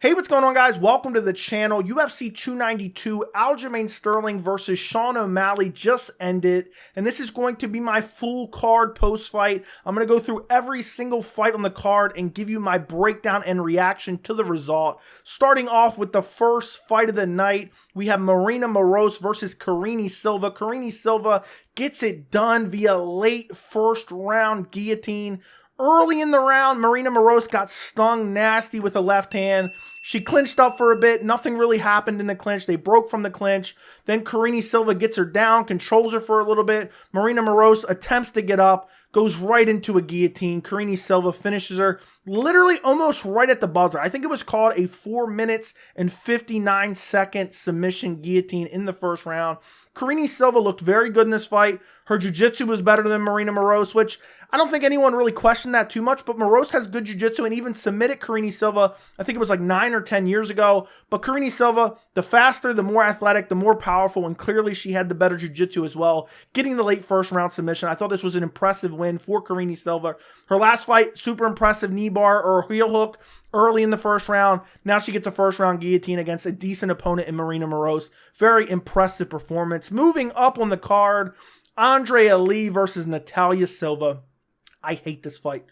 Hey, what's going on, guys? Welcome to the channel. UFC 292, Aljamain Sterling versus Sean O'Malley just ended, and this is going to be my full card post-fight. I'm going to go through every single fight on the card and give you my breakdown and reaction to the result. Starting off with the first fight of the night, we have Maryna Moroz versus Karine Silva. Karine Silva gets it done via late first round guillotine. Early in the round, Maryna Moroz got stung nasty with a left hand. She clinched up for a bit. Nothing really happened in the clinch. They broke from the clinch. Then Karine Silva gets her down, controls her for a little bit. Maryna Moroz attempts to get up, goes right into a guillotine. Karine Silva finishes her literally almost right at the buzzer. I think it was called a 4 minutes and 59 second submission guillotine in the first round. Karine Silva looked very good in this fight. Her jiu-jitsu was better than Maryna Moroz, which I don't think anyone really questioned that too much, but Moroz has good jiu-jitsu and even submitted Karine Silva, I think it was like 9 or 10 years ago. But Karine Silva, the faster, the more athletic, the more powerful, and clearly she had the better jiu-jitsu as well, getting the late first round submission. I thought this was an impressive win for Karine Silva. Her last fight, super impressive knee bar or heel hook early in the first round. Now she gets a first round guillotine against a decent opponent in Maryna Moroz. Very impressive performance. Moving up on the card, Andrea Lee versus Natália Silva. I hate this fight.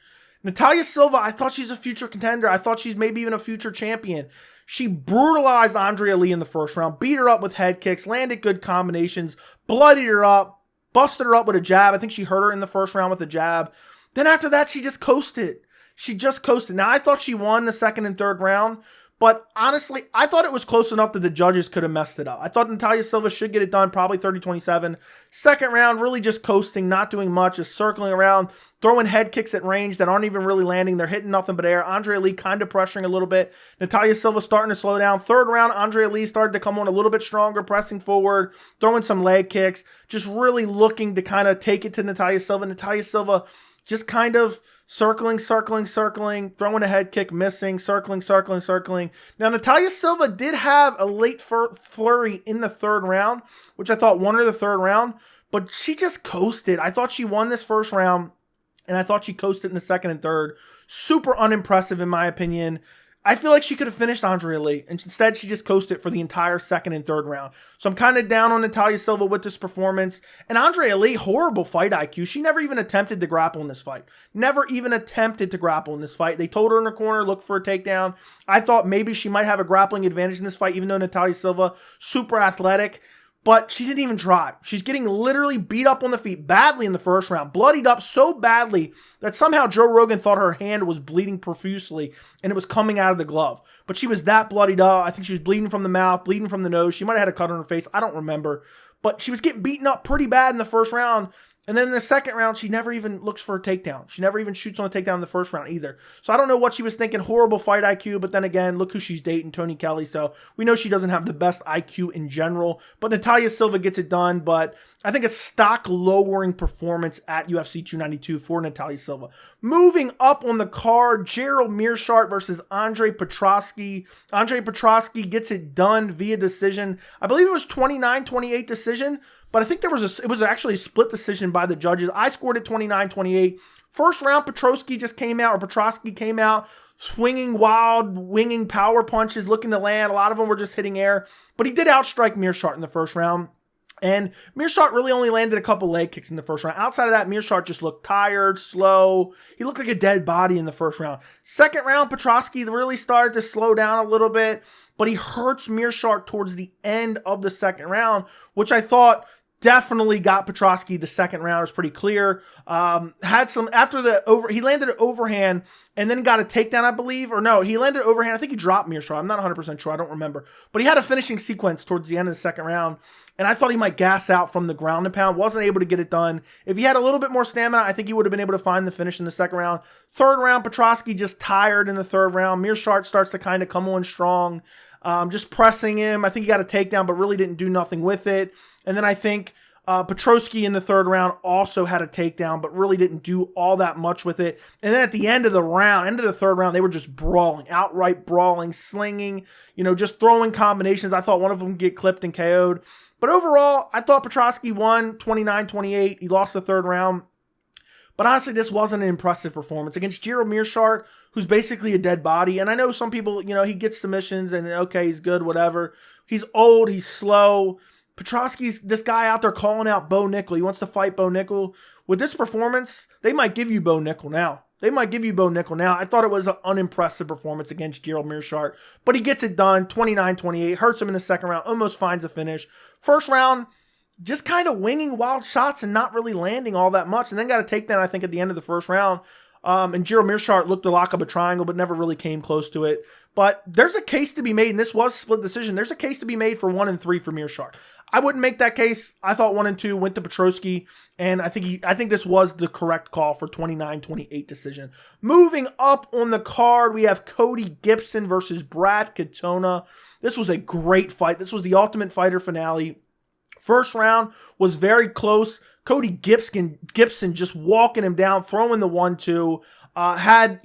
Natália Silva, I thought she's a future contender. I thought she's maybe even a future champion. She brutalized Andrea Lee in the first round, beat her up with head kicks, landed good combinations, bloodied her up, busted her up with a jab. I think she hurt her in the first round with a jab. Then after that, she just coasted. She just coasted. Now, I thought she won the second and third round, but honestly, I thought it was close enough that the judges could have messed it up. I thought Natália Silva should get it done, probably 30-27. Second round, really just coasting, not doing much, just circling around, throwing head kicks at range that aren't even really landing. They're hitting nothing but air. Andrea Lee kind of pressuring a little bit. Natália Silva starting to slow down. Third round, Andrea Lee started to come on a little bit stronger, pressing forward, throwing some leg kicks, just really looking to kind of take it to Natália Silva. Natália Silva just kind of circling, throwing a head kick, missing, circling. Now, Natália Silva did have a late flurry in the third round, which I thought won her the third round, but she just coasted. I thought she won this first round, and I thought she coasted in the second and third. Super unimpressive, in my opinion. I feel like she could have finished Andrea Lee, and instead she just coasted for the entire second and third round. So I'm kind of down on Natália Silva with this performance. And Andrea Lee, horrible fight IQ. She never even attempted to grapple in this fight. Never even attempted to grapple in this fight. They told her in the corner, look for a takedown. I thought maybe she might have a grappling advantage in this fight, even though Natália Silva, super athletic. But she didn't even try. She's getting literally beat up on the feet badly in the first round. Bloodied up so badly that somehow Joe Rogan thought her hand was bleeding profusely and it was coming out of the glove. But she was that bloodied up. I think she was bleeding from the mouth, bleeding from the nose. She might have had a cut on her face. I don't remember. But she was getting beaten up pretty bad in the first round. And then in the second round, she never even looks for a takedown. She never even shoots on a takedown in the first round either. So I don't know what she was thinking. Horrible fight IQ. But then again, look who she's dating, Tony Kelly. So we know she doesn't have the best IQ in general. But Natália Silva gets it done. But I think a stock lowering performance at UFC 292 for Natália Silva. Moving up on the card, Gerald Meerschaert versus Andre Petroski. Andre Petroski gets it done via decision. I believe it was 29-28 decision. But I think it was actually a split decision by the judges. I scored it 29-28. First round, Petroski came out, swinging wild, winging power punches, looking to land. A lot of them were just hitting air. But he did outstrike Meerschaert in the first round. And Meerschaert really only landed a couple leg kicks in the first round. Outside of that, Meerschaert just looked tired, slow. He looked like a dead body in the first round. Second round, Petroski really started to slow down a little bit. But he hurts Meerschaert towards the end of the second round, which I thought definitely got Petroski the second round. It was pretty clear. Had some after he landed an overhand and then got a takedown, I believe. Or no, he landed an overhand. I think he dropped Meerschaert. I'm not 100% sure. I don't remember. But he had a finishing sequence towards the end of the second round. And I thought he might gas out from the ground and pound. Wasn't able to get it done. If he had a little bit more stamina, I think he would have been able to find the finish in the second round. Third round, Petroski just tired in the third round. Meerschaert starts to kind of come on strong. Just pressing him. I think he got a takedown, but really didn't do nothing with it. And then I think Petroski in the third round also had a takedown, but really didn't do all that much with it. And then at the end of the third round, they were just brawling, outright brawling, slinging, just throwing combinations. I thought one of them get clipped and KO'd. But overall, I thought Petroski won 29-28. He lost the third round. But honestly, this wasn't an impressive performance against Gerald Meerschaert, who's basically a dead body. And I know some people, he gets submissions and okay, he's good, whatever. He's old, he's slow. Petroski's this guy out there calling out Bo Nickel. He wants to fight Bo Nickel. With this performance, they might give you Bo Nickel now. I thought it was an unimpressive performance against Gerald Meerschaert, but he gets it done, 29-28, hurts him in the second round, almost finds a finish. First round, just kind of winging wild shots and not really landing all that much, and then got a takedown, I think, at the end of the first round. And Gerald Meerschaert looked to lock up a triangle, but never really came close to it. But there's a case to be made, and this was a split decision. There's a case to be made for 1 and 3 for Meerschaert. I wouldn't make that case. I thought 1 and 2 went to Petroski, and I think this was the correct call for 29-28 decision. Moving up on the card, we have Cody Gibson versus Brad Katona. This was a great fight. This was the Ultimate Fighter finale. First round was very close. Cody Gibson just walking him down, throwing the 1-2. Had,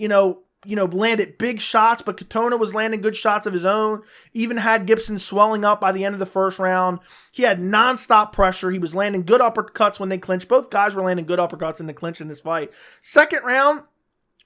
landed big shots, but Katona was landing good shots of his own. Even had Gibson swelling up by the end of the first round. He had nonstop pressure. He was landing good uppercuts when they clinched. Both guys were landing good uppercuts in the clinch in this fight. Second round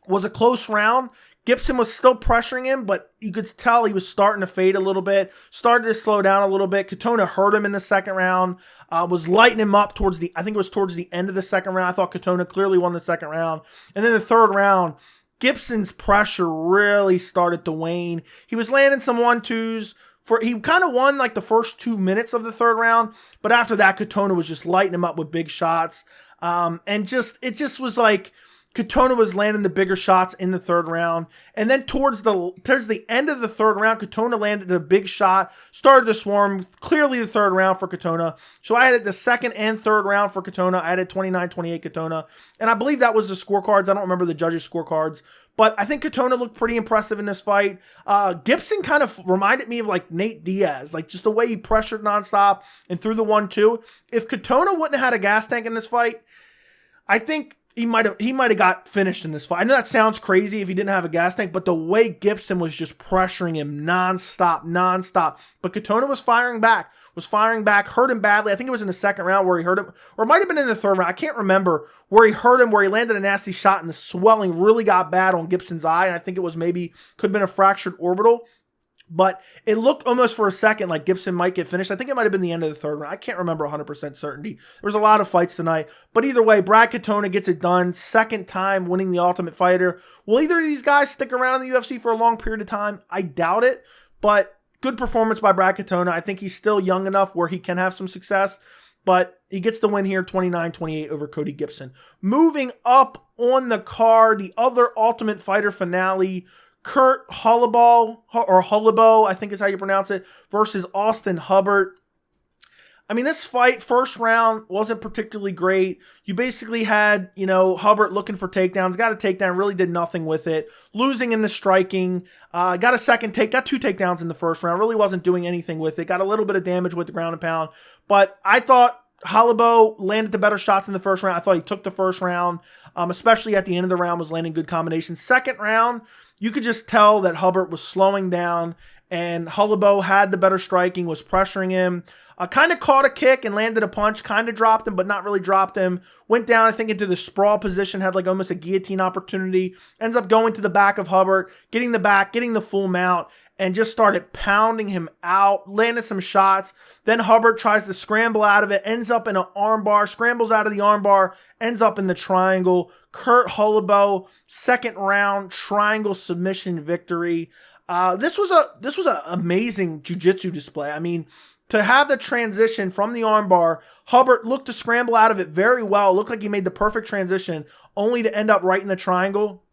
was a close round. Gibson was still pressuring him, but you could tell he was starting to fade a little bit, started to slow down a little bit. Katona hurt him in the second round, was lighting him up towards the end of the second round. I thought Katona clearly won the second round. And then the third round, Gibson's pressure really started to wane. He was landing some 1-2s. He kind of won like the first 2 minutes of the third round, but after that, Katona was just lighting him up with big shots. It just was like Katona was landing the bigger shots in the third round. And then towards the end of the third round, Katona landed a big shot, started to swarm. Clearly the third round for Katona. So I had the second and third round for Katona. I had 29-28 Katona. And I believe that was the scorecards. I don't remember the judges' scorecards. But I think Katona looked pretty impressive in this fight. Gibson kind of reminded me of like Nate Diaz. Like just the way he pressured nonstop and threw the 1-2. If Katona wouldn't have had a gas tank in this fight, I think he might have got finished in this fight. I know that sounds crazy if he didn't have a gas tank, but the way Gibson was just pressuring him nonstop. But Katona was firing back, hurt him badly. I think it was in the second round where he hurt him, or it might have been in the third round. I can't remember where he hurt him, where he landed a nasty shot and the swelling really got bad on Gibson's eye. And I think it was could have been a fractured orbital. But it looked almost for a second like Gibson might get finished. I think it might have been the end of the third round. I can't remember 100% certainty. There was a lot of fights tonight. But either way, Brad Katona gets it done. Second time winning the Ultimate Fighter. Will either of these guys stick around in the UFC for a long period of time? I doubt it. But good performance by Brad Katona. I think he's still young enough where he can have some success. But he gets the win here, 29-28 over Cody Gibson. Moving up on the card, the other Ultimate Fighter finale, Holobaugh, I think is how you pronounce it, versus Austin Hubbard. I mean, this fight, first round, wasn't particularly great. You basically had, Hubbard looking for takedowns, got a takedown, really did nothing with it. Losing in the striking, got two takedowns in the first round, really wasn't doing anything with it. Got a little bit of damage with the ground and pound. But I thought Holobaugh landed the better shots in the first round. I thought he took the first round, especially at the end of the round, was landing good combinations. Second round, you could just tell that Hubbard was slowing down, and Holobaugh had the better striking, was pressuring him. Kind of caught a kick and landed a punch, kind of dropped him, but not really dropped him. Went down, I think, into the sprawl position, had like almost a guillotine opportunity. Ends up going to the back of Hubbard, getting the back, getting the full mount, and just started pounding him out, landed some shots. Then Hubbard tries to scramble out of it, ends up in an armbar, scrambles out of the armbar, ends up in the triangle. Holobaugh, second round triangle submission victory. This was an amazing jiu-jitsu display. I mean, to have the transition from the armbar, Hubbard looked to scramble out of it very well. It looked like he made the perfect transition, only to end up right in the triangle.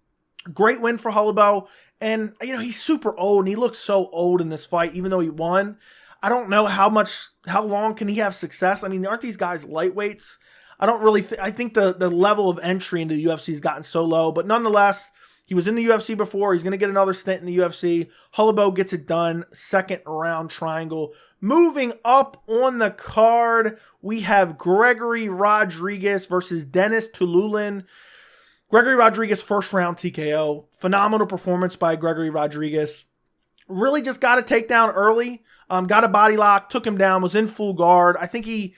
Great win for Holobaugh. And, he's super old, and he looks so old in this fight, even though he won. I don't know how long can he have success? I mean, aren't these guys lightweights? I don't really I think the level of entry into the UFC has gotten so low, but nonetheless, he was in the UFC before. He's going to get another stint in the UFC. Holobaugh gets it done. Second round triangle. Moving up on the card, we have Gregory Rodrigues versus Denis Tiuliulin. Gregory Rodrigues, first round TKO. Phenomenal performance by Gregory Rodrigues. Really just got a takedown early. Got a body lock, took him down, was in full guard. I think he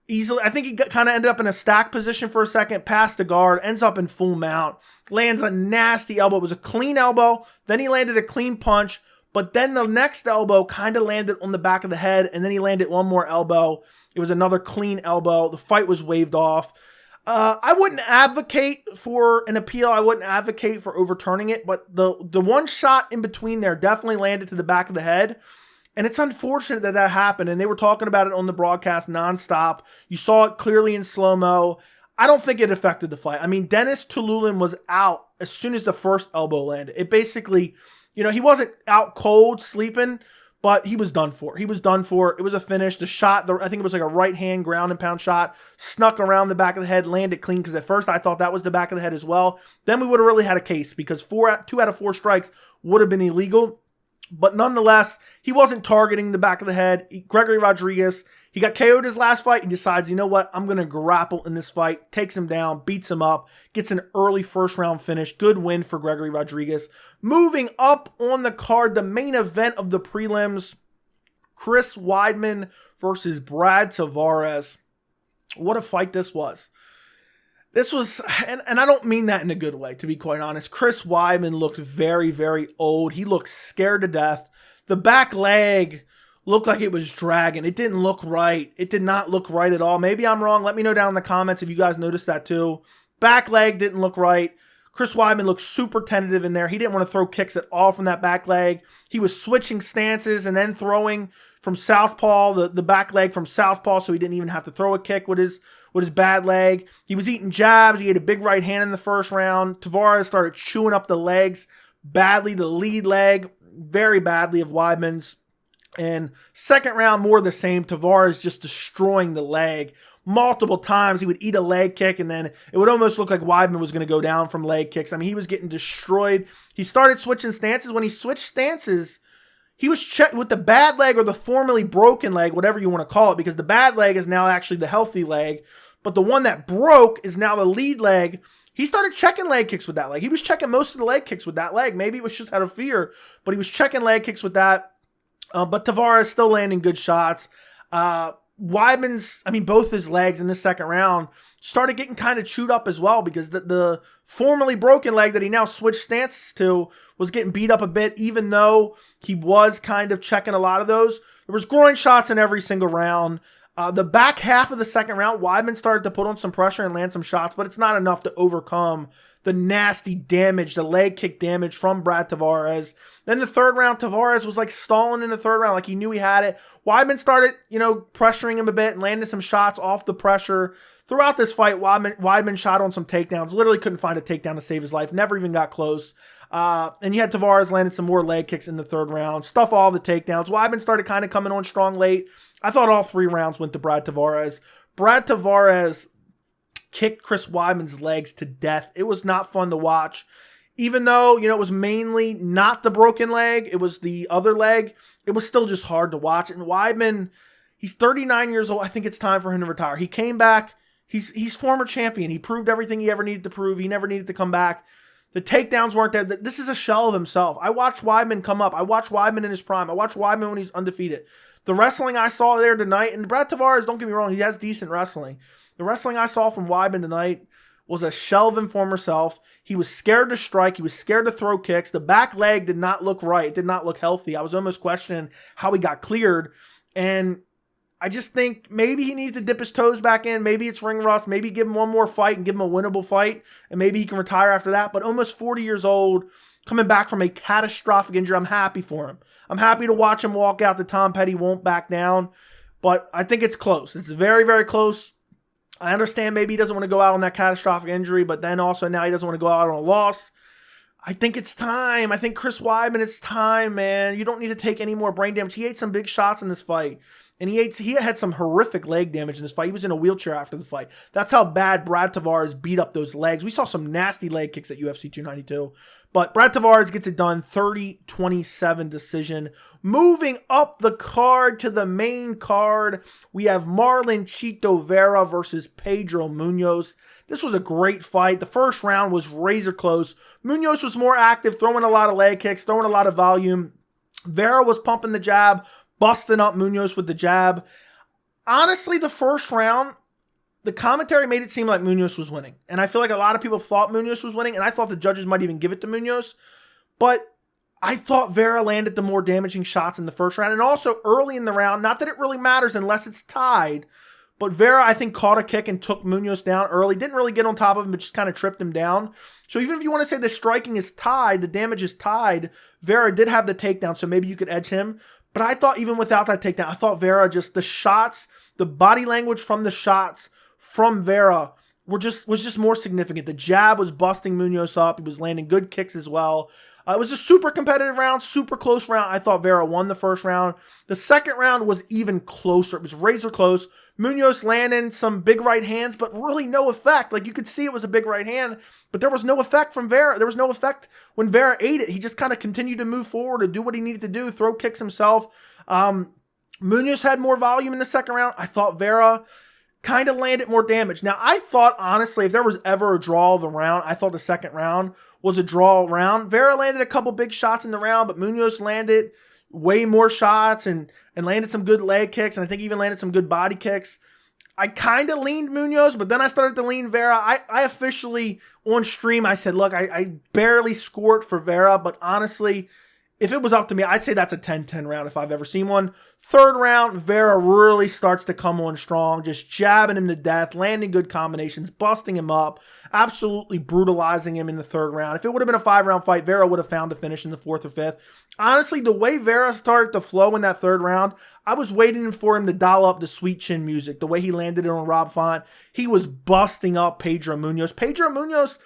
easily. I think he kind of ended up in a stack position for a second, past the guard, ends up in full mount, lands a nasty elbow. It was a clean elbow. Then he landed a clean punch, but then the next elbow kind of landed on the back of the head, and then he landed one more elbow. It was another clean elbow. The fight was waved off. I wouldn't advocate for an appeal. I wouldn't advocate for overturning it, but the one shot in between there definitely landed to the back of the head. And it's unfortunate that that happened. And they were talking about it on the broadcast nonstop. You saw it clearly in slow-mo. I don't think it affected the fight. I mean, Denis Tiuliulin was out as soon as the first elbow landed. It basically, he wasn't out cold, sleeping, but he was done for. He was done for. It was a finish. The shot, I think it was like a right-hand ground and pound shot, snuck around the back of the head, landed clean, because at first I thought that was the back of the head as well. Then we would have really had a case, because 2 out of 4 strikes would have been illegal. But nonetheless, he wasn't targeting the back of the head. Gregory Rodrigues, he got KO'd his last fight. He decides, you know what, I'm going to grapple in this fight. Takes him down, beats him up, gets an early first-round finish. Good win for Gregory Rodrigues. Moving up on the card, the main event of the prelims, Chris Weidman versus Brad Tavares. What a fight this was. This was, and I don't mean that in a good way, to be quite honest. Chris Weidman looked very, very old. He looked scared to death. The back leg looked like it was dragging. It didn't look right. It did not look right at all. Maybe I'm wrong. Let me know down in the comments if you guys noticed that too. Back leg didn't look right. Chris Weidman looked super tentative in there. He didn't want to throw kicks at all from that back leg. He was switching stances and then throwing from southpaw, the back leg from southpaw, so he didn't even have to throw a kick with his bad leg. He was eating jabs. He had a big right hand in the first round. Tavares started chewing up the legs badly, the lead leg very badly of Weidman's. And second round, more of the same. Tavares just destroying the leg multiple times. He would eat a leg kick, and then it would almost look like Weidman was going to go down from leg kicks. I mean, he was getting destroyed. He started switching stances. When he switched stances, he was checked with the bad leg, or the formerly broken leg, whatever you want to call it, because the bad leg is now actually the healthy leg, but the one that broke is now the lead leg. He started checking leg kicks with that leg. He was checking most of the leg kicks with that leg. Maybe it was just out of fear, but he was checking leg kicks with that. But Tavares still landing good shots. Weidman's, both his legs in this second round started getting kind of chewed up as well, because the formerly broken leg that he now switched stances to was getting beat up a bit, even though he was kind of checking a lot of those. There was groin shots in every single round. The back half of the second round, Weidman started to put on some pressure and land some shots, but it's not enough to overcome the nasty damage, the leg kick damage from Brad Tavares. Then the third round, Tavares was like stalling in the third round, like he knew he had it. Weidman started, pressuring him a bit and landed some shots off the pressure. Throughout this fight, Weidman shot on some takedowns, literally couldn't find a takedown to save his life, never even got close. And you had Tavares landed some more leg kicks in the third round, stuff all the takedowns. Weidman started kind of coming on strong late. I thought all 3 rounds went to Brad Tavares. Brad Tavares kicked Chris Weidman's legs to death. It was not fun to watch. Even though, it was mainly not the broken leg, it was the other leg, it was still just hard to watch. And Weidman, he's 39 years old. I think it's time for him to retire. He came back. He's former champion. He proved everything he ever needed to prove. He never needed to come back. The takedowns weren't there. This is a shell of himself. I watched Weidman come up. I watched Weidman in his prime. I watched Weidman when he's undefeated. The wrestling I saw there tonight, and Brad Tavares, don't get me wrong, he has decent wrestling. The wrestling I saw from Weidman tonight was a shell of his former self. He was scared to strike. He was scared to throw kicks. The back leg did not look right. It did not look healthy. I was almost questioning how he got cleared. And I just think maybe he needs to dip his toes back in. Maybe it's ring rust. Maybe give him one more fight and give him a winnable fight. And maybe he can retire after that. But almost 40 years old, coming back from a catastrophic injury, I'm happy for him. I'm happy to watch him walk out. The Tom Petty won't back down. But I think it's close. It's very, very close. I understand maybe he doesn't want to go out on that catastrophic injury, but then also now he doesn't want to go out on a loss. I think it's time. I think Chris Weidman, it's time, man. You don't need to take any more brain damage. He ate some big shots in this fight. And he had some horrific leg damage in this fight. He was in a wheelchair after the fight. That's how bad Brad Tavares beat up those legs. We saw some nasty leg kicks at UFC 292. But Brad Tavares gets it done, 30-27 decision. Moving up the card to the main card, we have Marlon Chito Vera versus Pedro Munhoz. This was a great fight. The first round was razor close. Munhoz was more active, throwing a lot of leg kicks, throwing a lot of volume. Vera was pumping the jab, busting up Munhoz with the jab. Honestly, the first round, the commentary made it seem like Munhoz was winning. And I feel like a lot of people thought Munhoz was winning, and I thought the judges might even give it to Munhoz. But I thought Vera landed the more damaging shots in the first round. And also early in the round, not that it really matters unless it's tied, but Vera, I think, caught a kick and took Munhoz down early. Didn't really get on top of him, but just kind of tripped him down. So even if you want to say the striking is tied, the damage is tied, Vera did have the takedown, so maybe you could edge him. But I thought even without that takedown, I thought Vera just, the shots, the body language from the shots from Vera was just more significant. The jab was busting Munhoz up. He was landing good kicks as well. It was a super competitive round, super close round. I thought Vera won the first round. The second round was even closer. It was razor close. Munhoz landing some big right hands, but really no effect. Like, you could see it was a big right hand, but there was no effect from Vera. There was no effect when Vera ate it. He just kind of continued to move forward and do what he needed to do, throw kicks himself. Munhoz had more volume in the second round. I thought Vera kind of landed more damage. Now, I thought, honestly, if there was ever a draw of the round, I thought the second round was a draw round. Vera landed a couple big shots in the round, but Munhoz landed way more shots and landed some good leg kicks, and I think even landed some good body kicks. I kind of leaned Munhoz, but then I started to lean Vera. I officially, on stream, I said, look, I barely scored for Vera, but honestly, if it was up to me, I'd say that's a 10-10 round if I've ever seen one. Third round, Vera really starts to come on strong, just jabbing him to death, landing good combinations, busting him up, absolutely brutalizing him in the third round. If it would have been a 5-round fight, Vera would have found a finish in the fourth or fifth. Honestly, the way Vera started to flow in that third round, I was waiting for him to dial up the sweet chin music, the way he landed it on Rob Font. He was busting up Pedro Munhoz. Pedro Munhoz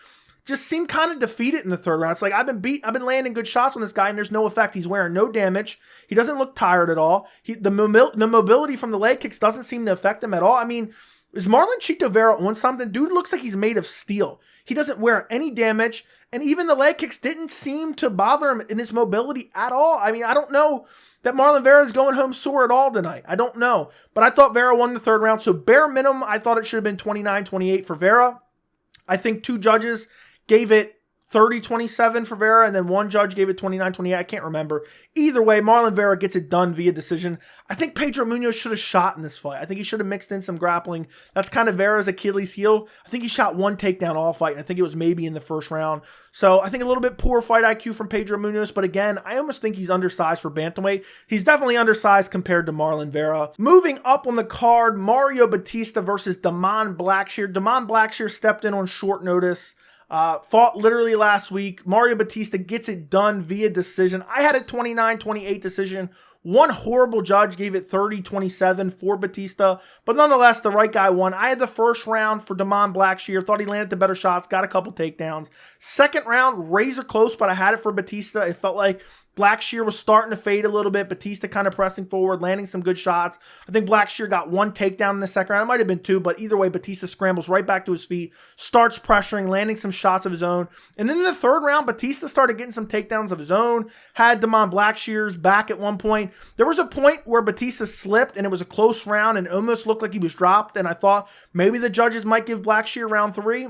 just seemed kind of defeated in the third round. It's like, I've been landing good shots on this guy, and there's no effect. He's wearing no damage. He doesn't look tired at all. The mobility from the leg kicks doesn't seem to affect him at all. I mean, is Marlon Chito Vera on something? Dude looks like he's made of steel. He doesn't wear any damage, and even the leg kicks didn't seem to bother him in his mobility at all. I mean, I don't know that Marlon Vera is going home sore at all tonight. I don't know. But I thought Vera won the third round, so bare minimum, I thought it should have been 29-28 for Vera. I think two judges gave it 30-27 for Vera, and then one judge gave it 29-28. I can't remember. Either way, Marlon Vera gets it done via decision. I think Pedro Munhoz should have shot in this fight. I think he should have mixed in some grappling. That's kind of Vera's Achilles heel. I think he shot one takedown all fight, and I think it was maybe in the first round. So I think a little bit poor fight IQ from Pedro Munhoz, but again, I almost think he's undersized for bantamweight. He's definitely undersized compared to Marlon Vera. Moving up on the card, Mario Bautista versus Denis Blackshear. Denis Blackshear stepped in on short notice. Fought literally last week. Mario Bautista gets it done via decision. I had a 29-28 decision. One horrible judge gave it 30-27 for Bautista, but nonetheless, the right guy won. I had the first round for Denis Blackshear. Thought he landed the better shots, got a couple takedowns. Second round, razor close, but I had it for Bautista. It felt like Blackshear was starting to fade a little bit. Bautista kind of pressing forward, landing some good shots. I think Blackshear got one takedown in the second round. It might have been two, but either way, Bautista scrambles right back to his feet, starts pressuring, landing some shots of his own. And then in the third round, Bautista started getting some takedowns of his own, had Denis Blackshear's back at one point. There was a point where Bautista slipped, and it was a close round, and it almost looked like he was dropped, and I thought maybe the judges might give Blackshear round 3.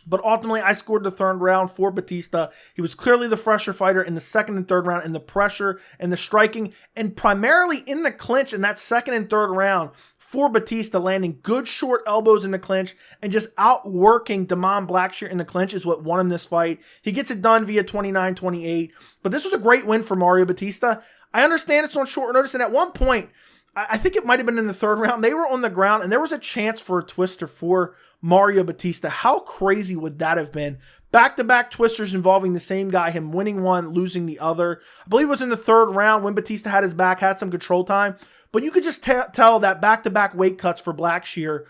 But ultimately, I scored the third round for Bautista. He was clearly the fresher fighter in the second and third round, in the pressure and the striking, and primarily in the clinch in that second and third round for Bautista, landing good short elbows in the clinch and just outworking Denis Blackshear in the clinch is what won him this fight. He gets it done via 29-28. But this was a great win for Mario Bautista. I understand it's on short notice, and at one point, I think it might have been in the third round, they were on the ground, and there was a chance for a twister for Mario Bautista. How crazy would that have been? Back-to-back twisters involving the same guy, him winning one, losing the other. I believe it was in the third round when Bautista had his back, had some control time. But you could just tell that back-to-back weight cuts for Blackshear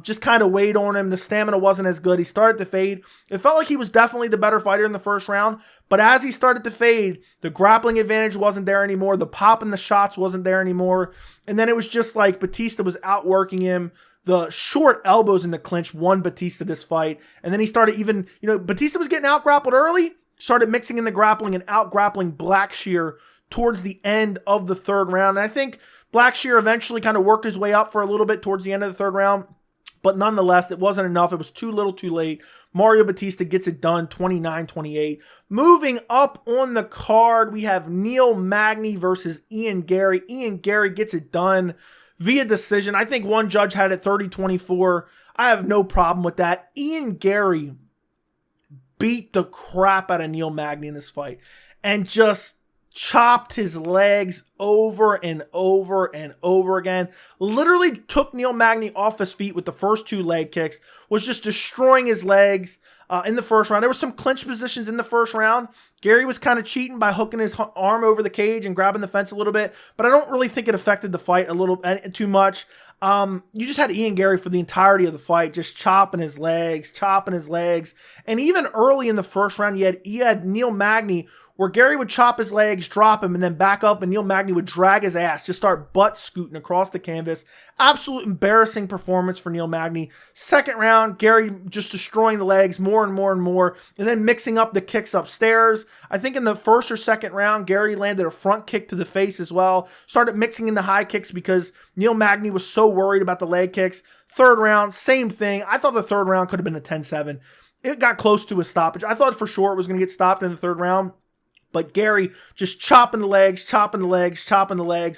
just kind of weighed on him. The stamina wasn't as good. He started to fade. It felt like he was definitely the better fighter in the first round. But as he started to fade, the grappling advantage wasn't there anymore. The pop in the shots wasn't there anymore. And then it was just like Bautista was outworking him. The short elbows in the clinch won Bautista this fight. And then he started even, Bautista was getting out-grappled early, started mixing in the grappling and out-grappling Blackshear towards the end of the third round. And I think Blackshear eventually kind of worked his way up for a little bit towards the end of the third round. But nonetheless, it wasn't enough. It was too little too late. Mario Bautista gets it done 29-28. Moving up on the card, we have Neil Magny versus Ian Garry. Ian Garry gets it done via decision. I think one judge had it 30-24. I have no problem with that. Garry beat the crap out of Neil Magny in this fight and just chopped his legs over and over and over again. Literally took Neil Magny off his feet with the first 2 leg kicks, was just destroying his legs in the first round. There were some clinch positions in the first round. Garry was kind of cheating by hooking his arm over the cage and grabbing the fence a little bit, but I don't really think it affected the fight too much. You just had Garry for the entirety of the fight, just chopping his legs. And even early in the first round, you had Neil Magny, where Garry would chop his legs, drop him, and then back up, and Neil Magny would drag his ass, just start butt scooting across the canvas. Absolute embarrassing performance for Neil Magny. Second round, Garry just destroying the legs more and more and more, and then mixing up the kicks upstairs. I think in the first or second round, Garry landed a front kick to the face as well. Started mixing in the high kicks because Neil Magny was so worried about the leg kicks. Third round, same thing. I thought the third round could have been a 10-7. It got close to a stoppage. I thought for sure it was going to get stopped in the third round. But Garry just chopping the legs,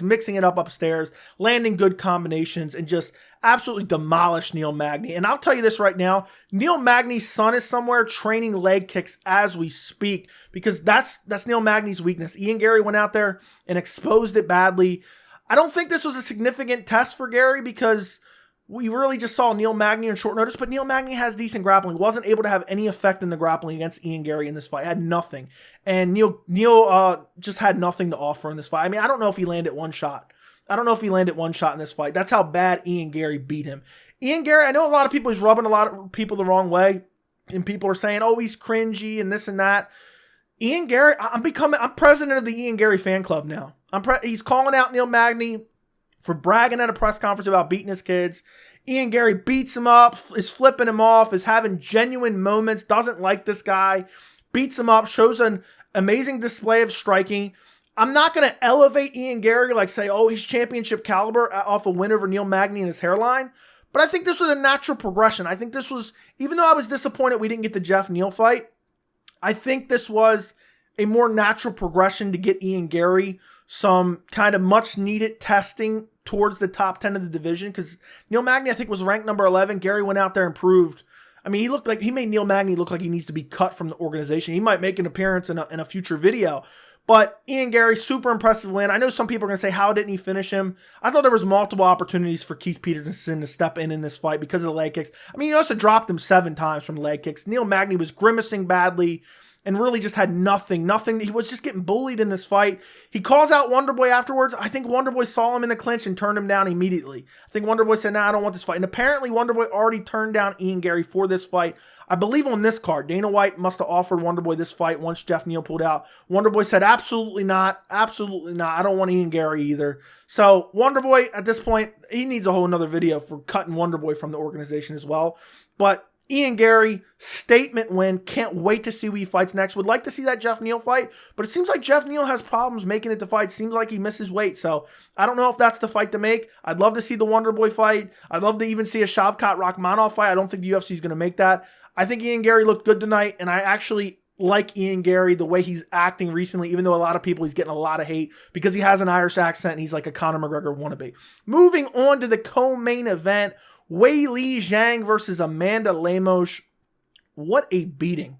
mixing it up upstairs, landing good combinations, and just absolutely demolished Neil Magny. And I'll tell you this right now, Neil Magny's son is somewhere training leg kicks as we speak, because that's Neil Magny's weakness. Garry went out there and exposed it badly. I don't think this was a significant test for Garry because we really just saw Neil Magny on short notice, but Neil Magny has decent grappling. Wasn't able to have any effect in the grappling against Garry in this fight. Had nothing. And Neil just had nothing to offer in this fight. I mean, I don't know if he landed one shot. In this fight. That's how bad Garry beat him. Garry, I know a lot of people, he's rubbing a lot of people the wrong way, and people are saying, oh, he's cringy and this and that. Garry, I'm president of the Garry fan club now. He's calling out Neil Magny for bragging at a press conference about beating his kids. Garry beats him up, is flipping him off, is having genuine moments, doesn't like this guy, beats him up, shows an amazing display of striking. I'm not going to elevate Garry, like say, oh, he's championship caliber off a win over Neil Magny and his hairline. But I think this was a natural progression. I think this was, even though I was disappointed we didn't get the Jeff Neal fight, I think this was a more natural progression to get Garry some kind of much needed testing towards the top 10 of the division, because Neil Magny, I think, was ranked number 11. Garry went out there and proved, I mean, he made Neil Magny look like he needs to be cut from the organization. He might make an appearance in a future video. But Garry, super impressive win. I know some people are going to say, how didn't he finish him? I thought there was multiple opportunities for Keith Peterson to step in this fight because of the leg kicks. I mean, he also dropped him 7 times from leg kicks. Neil Magny was grimacing badly and really just had nothing. He was just getting bullied in this fight. He calls out Wonderboy afterwards. I think Wonderboy saw him in the clinch and turned him down immediately. I think Wonderboy said, nah, I don't want this fight. And apparently Wonderboy already turned down Garry for this fight. I believe on this card, Dana White must have offered Wonderboy this fight once Jeff Neal pulled out. Wonderboy said, absolutely not. Absolutely not. I don't want Garry either. So Wonderboy, at this point, he needs a whole nother video for cutting Wonderboy from the organization as well. But Garry, statement win. Can't wait to see who he fights next. Would like to see that Jeff Neal fight, but it seems like Jeff Neal has problems making it to fight. Seems like he misses weight, so I don't know if that's the fight to make. I'd love to see the Wonderboy fight. I'd love to even see a Shavkat Rakhmonov fight. I don't think the UFC is going to make that. I think Garry looked good tonight, and I actually like Garry, the way he's acting recently, even though a lot of people, he's getting a lot of hate because he has an Irish accent and he's like a Conor McGregor wannabe. Moving on to the co-main event, Weili Zhang versus Amanda Lemos. What a beating.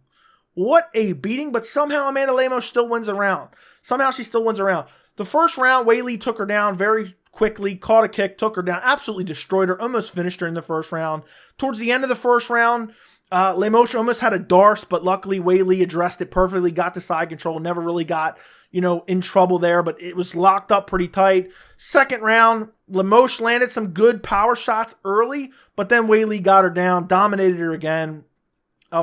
What a beating, but somehow Amanda Lemos still wins a round. Somehow she still wins a round. The first round, Weili took her down very quickly, caught a kick, took her down, absolutely destroyed her, almost finished her in the first round. Towards the end of the first round, Lemos almost had a darce, but luckily Weili addressed it perfectly, got the side control, never really got, in trouble there, but it was locked up pretty tight. Second round, Lemos landed some good power shots early, but then Weili got her down, dominated her again.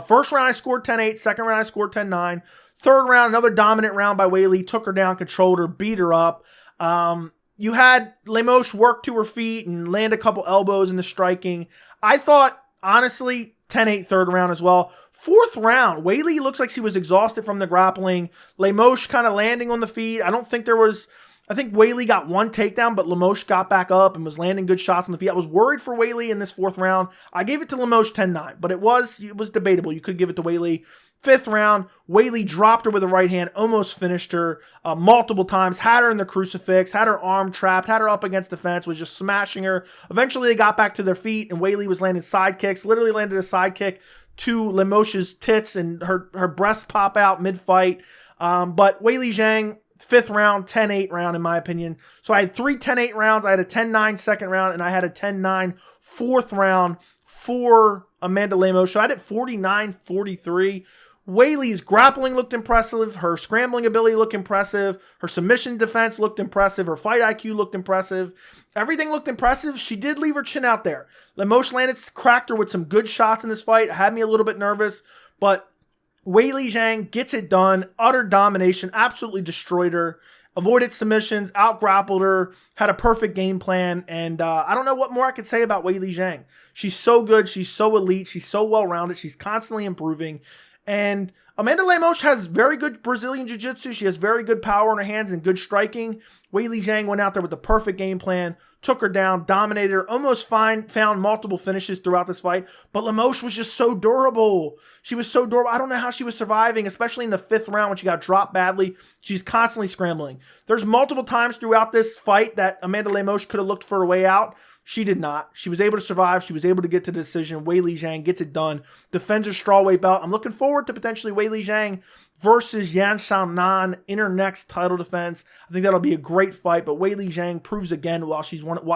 First round, I scored 10-8. Second round, I scored 10-9. Third round, another dominant round by Weili, took her down, controlled her, beat her up. You had Lemos work to her feet and land a couple elbows in the striking. I thought, honestly, 10-8 third round as well. Fourth round, Weili looks like she was exhausted from the grappling. Lemos kind of landing on the feet. I I think Weili got one takedown, but Lemos got back up and was landing good shots on the feet. I was worried for Weili in this 4th round. I gave it to Lemos 10-9, but it was debatable. You could give it to Weili. 5th round, Weili dropped her with a right hand, almost finished her multiple times, had her in the crucifix, had her arm trapped, had her up against the fence, was just smashing her. Eventually, they got back to their feet, and Weili was landing side kicks, literally landed a side kick to Lemos's tits, and her breast pop out mid-fight. But Weili Zhang, 5th round, 10-8 round, in my opinion. So I had 3 10-8 rounds. I had a 10-9 second round, and I had a 10-9 4th round for Amanda Lemos. So I had it 49-43. Weili's grappling looked impressive. Her scrambling ability looked impressive. Her submission defense looked impressive. Her fight IQ looked impressive. Everything looked impressive. She did leave her chin out there. Lemos cracked her with some good shots in this fight. Had me a little bit nervous, but Weili Zhang gets it done. Utter domination. Absolutely destroyed her. Avoided submissions. Out-grappled her. Had a perfect game plan. And I don't know what more I could say about Weili Zhang. She's so good. She's so elite. She's so well-rounded. She's constantly improving. And Amanda Lemos has very good Brazilian Jiu-Jitsu. She has very good power in her hands and good striking. Weili Zhang went out there with the perfect game plan, took her down, dominated her, almost found multiple finishes throughout this fight. But Lemos was just so durable. She was so durable. I don't know how she was surviving, especially in the 5th round when she got dropped badly. She's constantly scrambling. There's multiple times throughout this fight that Amanda Lemos could have looked for a way out. She did not. She was able to survive. She was able to get to the decision. Weili Zhang gets it done. Defends her strawweight belt. I'm looking forward to potentially Weili Zhang versus Yan Xiaonan in her next title defense. I think that'll be a great fight, but Weili Zhang proves again why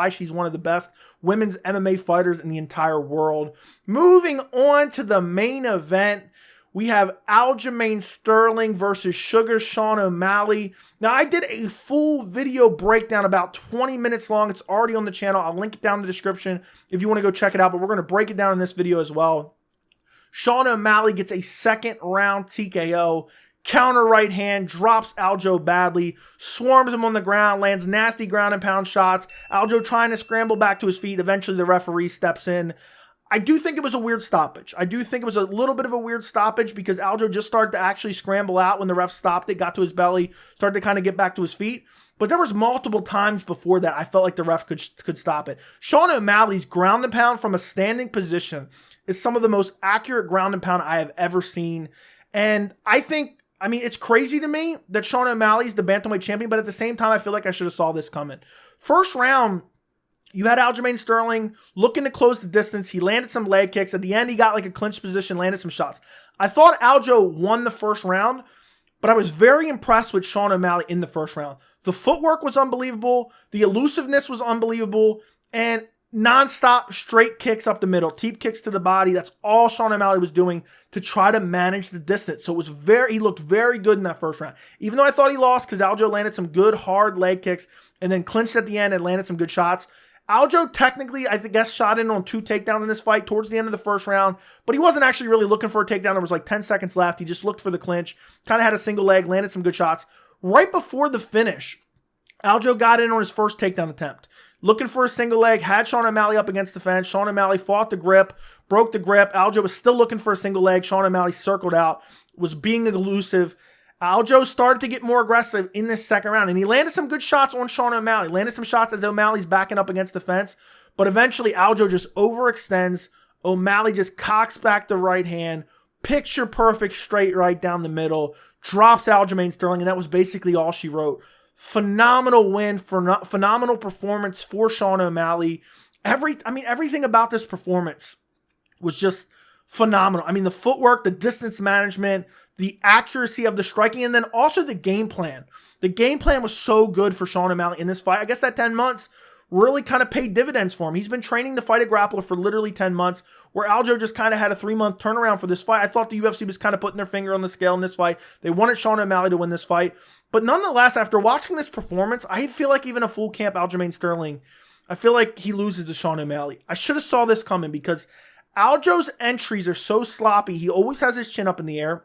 she's one of the best women's MMA fighters in the entire world. Moving on to the main event, we have Aljamain Sterling versus Sugar Sean O'Malley. Now, I did a full video breakdown about 20 minutes long. It's already on the channel. I'll link it down in the description if you want to go check it out, but we're going to break it down in this video as well. Sean O'Malley gets a 2nd round TKO. Counter right hand, drops Aljo badly, swarms him on the ground, lands nasty ground and pound shots. Aljo trying to scramble back to his feet. Eventually, the referee steps in. I do think it was a weird stoppage. I do think it was a little bit of a weird stoppage because Aljo just started to actually scramble out when the ref stopped it, got to his belly, started to kind of get back to his feet. But there was multiple times before that I felt like the ref could stop it. Sean O'Malley's ground and pound from a standing position is some of the most accurate ground and pound I have ever seen. And I mean, it's crazy to me that Sean O'Malley's the bantamweight champion, but at the same time, I feel like I should have saw this coming. First round, you had Aljamain Sterling looking to close the distance. He landed some leg kicks. At the end, he got like a clinch position, landed some shots. I thought Aljo won the first round, but I was very impressed with Sean O'Malley in the first round. The footwork was unbelievable. The elusiveness was unbelievable. And nonstop straight kicks up the middle, teep kicks to the body. That's all Sean O'Malley was doing to try to manage the distance. So he looked very good in that first round. Even though I thought he lost because Aljo landed some good hard leg kicks and then clinched at the end and landed some good shots. Aljo technically, I guess, shot in on 2 takedowns in this fight towards the end of the first round, but he wasn't actually really looking for a takedown. There was like 10 seconds left. He just looked for the clinch, kind of had a single leg, landed some good shots. Right before the finish, Aljo got in on his first takedown attempt. Looking for a single leg, had Sean O'Malley up against the fence. Sean O'Malley fought the grip, broke the grip. Aljo was still looking for a single leg. Sean O'Malley circled out, was being elusive. Aljo started to get more aggressive in this second round, and he landed some good shots on Sean O'Malley. Landed some shots as O'Malley's backing up against the fence, but eventually Aljo just overextends. O'Malley just cocks back the right hand, picture perfect straight right down the middle, drops Aljamain Sterling, and that was basically all she wrote. Phenomenal win, phenomenal performance for Sean O'Malley. Everything about this performance was just phenomenal. I mean, the footwork, the distance management, the accuracy of the striking, and then also the game plan. The game plan was so good for Sean O'Malley in this fight. I guess that 10 months really kind of paid dividends for him. He's been training to fight a grappler for literally 10 months, where Aljo just kind of had a 3-month turnaround for this fight. I thought the UFC was kind of putting their finger on the scale in this fight. They wanted Sean O'Malley to win this fight. But nonetheless, after watching this performance, I feel like even a full camp Aljamain Sterling, I feel like he loses to Sean O'Malley. I should have saw this coming because Aljo's entries are so sloppy. He always has his chin up in the air.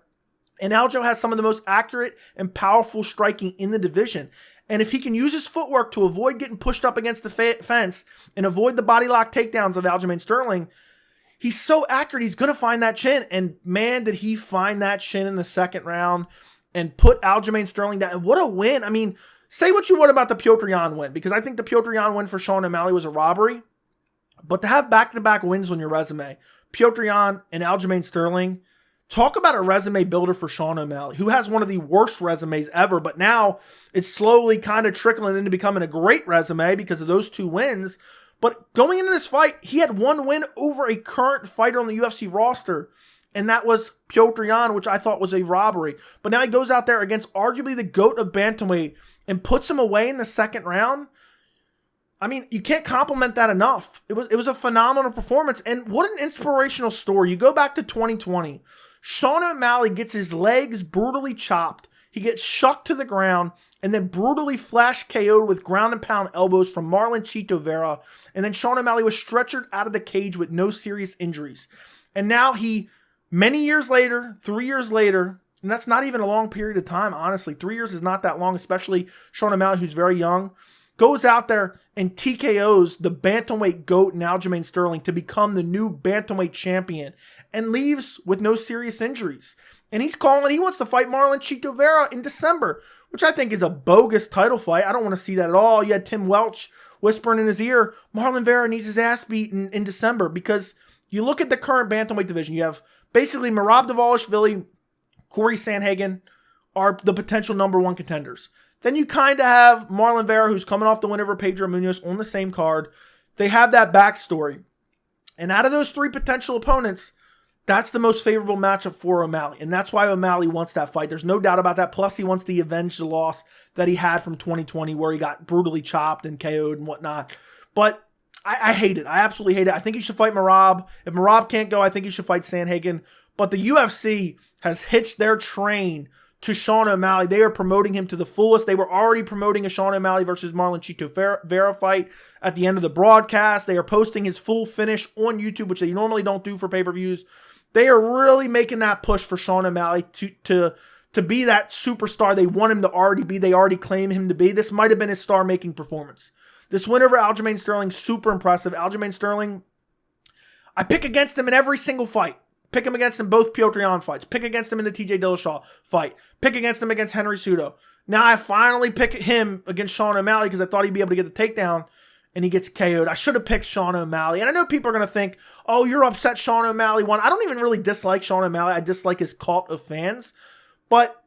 And Aljo has some of the most accurate and powerful striking in the division. And if he can use his footwork to avoid getting pushed up against the fence and avoid the body lock takedowns of Aljamain Sterling, he's so accurate, he's going to find that chin. And man, did he find that chin in the second round and put Aljamain Sterling down. And what a win. I mean, say what you want about the Petr Yan win, because I think the Petr Yan win for Sean O'Malley was a robbery. But to have back-to-back wins on your resume, Petr Yan and Aljamain Sterling, talk about a resume builder for Sean O'Malley, who has one of the worst resumes ever, but now it's slowly kind of trickling into becoming a great resume because of those 2 wins. But going into this fight, he had 1 win over a current fighter on the UFC roster, and that was Petr Yan, which I thought was a robbery. But now he goes out there against arguably the GOAT of bantamweight and puts him away in the 2nd round. I mean, you can't compliment that enough. It was a phenomenal performance, and what an inspirational story. You go back to 2020. Sean O'Malley gets his legs brutally chopped. He gets shucked to the ground and then brutally flash KO'd with ground and pound elbows from Marlon Vera. And then Sean O'Malley was stretchered out of the cage with no serious injuries. And now he, many years later, 3 years later, and that's not even a long period of time, honestly. 3 years is not that long, especially Sean O'Malley, who's very young, goes out there and TKOs the bantamweight GOAT and Aljamain Sterling to become the new bantamweight champion and leaves with no serious injuries. And he wants to fight Marlon Vera in December, which I think is a bogus title fight. I don't want to see that at all. You had Tim Welch whispering in his ear, Marlon Vera needs his ass beaten in December, because you look at the current bantamweight division, you have basically Merab Dvalishvili, Corey Sandhagen are the potential #1 contenders. Then you kind of have Marlon Vera, who's coming off the win over Pedro Munhoz on the same card. They have that backstory. And out of those 3 potential opponents, that's the most favorable matchup for O'Malley. And that's why O'Malley wants that fight. There's no doubt about that. Plus, he wants to avenge the loss that he had from 2020 where he got brutally chopped and KO'd and whatnot. But I hate it. I absolutely hate it. I think he should fight Merab. If Merab can't go, I think he should fight Sandhagen. But the UFC has hitched their train to Sean O'Malley. They are promoting him to the fullest. They were already promoting a Sean O'Malley versus Marlon Vera fight at the end of the broadcast. They are posting his full finish on YouTube, which they normally don't do for pay-per-views. They are really making that push for Sean O'Malley to be that superstar they want him to already be. They already claim him to be. This might have been his star-making performance. This win over Aljamain Sterling, super impressive. Aljamain Sterling, I pick against him in every single fight. Pick him against him both Petr Yan fights. Pick against him in the TJ Dillashaw fight. Pick against him against Henry Cejudo. Now I finally pick him against Sean O'Malley because I thought he'd be able to get the takedown, and he gets KO'd. I should have picked Sean O'Malley. And I know people are going to think, oh, you're upset Sean O'Malley won. I don't even really dislike Sean O'Malley. I dislike his cult of fans. But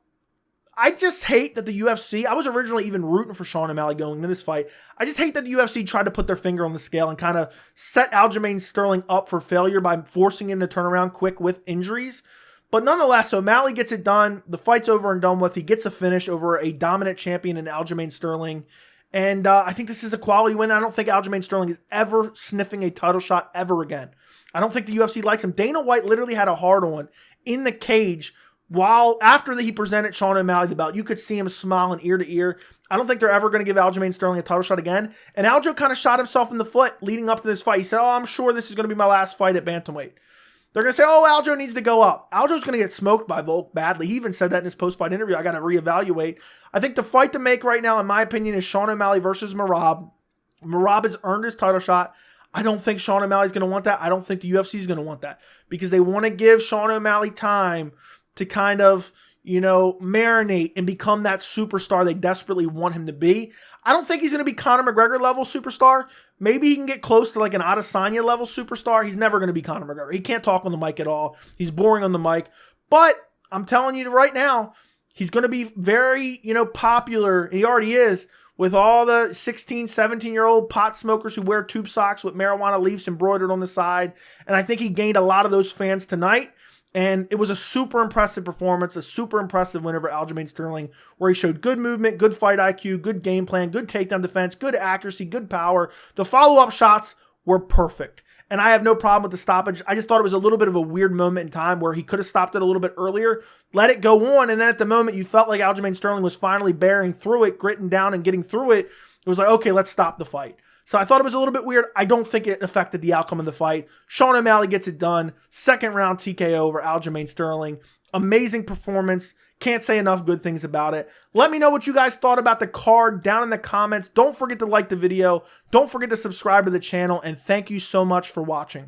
I just hate that the UFC, I was originally even rooting for Sean O'Malley going into this fight. I just hate that the UFC tried to put their finger on the scale and kind of set Aljamain Sterling up for failure by forcing him to turn around quick with injuries. But nonetheless, O'Malley gets it done. The fight's over and done with. He gets a finish over a dominant champion in Aljamain Sterling. And I think this is a quality win. I don't think Aljamain Sterling is ever sniffing a title shot ever again. I don't think the UFC likes him. Dana White literally had a hard-on in the cage after he presented Sean O'Malley the belt. You could see him smiling ear to ear. I don't think they're ever going to give Aljamain Sterling a title shot again. And Aljo kind of shot himself in the foot leading up to this fight. He said, oh, I'm sure this is going to be my last fight at bantamweight. They're going to say, oh, Aljo needs to go up. Aljo's going to get smoked by Volk badly. He even said that in his post-fight interview. I got to reevaluate. I think the fight to make right now, in my opinion, is Sean O'Malley versus Merab. Merab has earned his title shot. I don't think Sean O'Malley's going to want that. I don't think the UFC is going to want that because they want to give Sean O'Malley time to kind of, marinate and become that superstar they desperately want him to be. I don't think he's going to be Conor McGregor level superstar. Maybe he can get close to like an Adesanya level superstar. He's never going to be Conor McGregor. He can't talk on the mic at all. He's boring on the mic. But I'm telling you right now, he's going to be very, popular. He already is with all the 16, 17-year-old pot smokers who wear tube socks with marijuana leaves embroidered on the side. And I think he gained a lot of those fans tonight. And it was a super impressive performance, a super impressive win over Aljamain Sterling, where he showed good movement, good fight IQ, good game plan, good takedown defense, good accuracy, good power. The follow-up shots were perfect. And I have no problem with the stoppage. I just thought it was a little bit of a weird moment in time where he could have stopped it a little bit earlier, let it go on, and then at the moment you felt like Aljamain Sterling was finally bearing through it, gritting down and getting through it. It was like, okay, let's stop the fight. So I thought it was a little bit weird. I don't think it affected the outcome of the fight. Sean O'Malley gets it done. Second round TKO over Aljamain Sterling. Amazing performance. Can't say enough good things about it. Let me know what you guys thought about the card down in the comments. Don't forget to like the video. Don't forget to subscribe to the channel. And thank you so much for watching.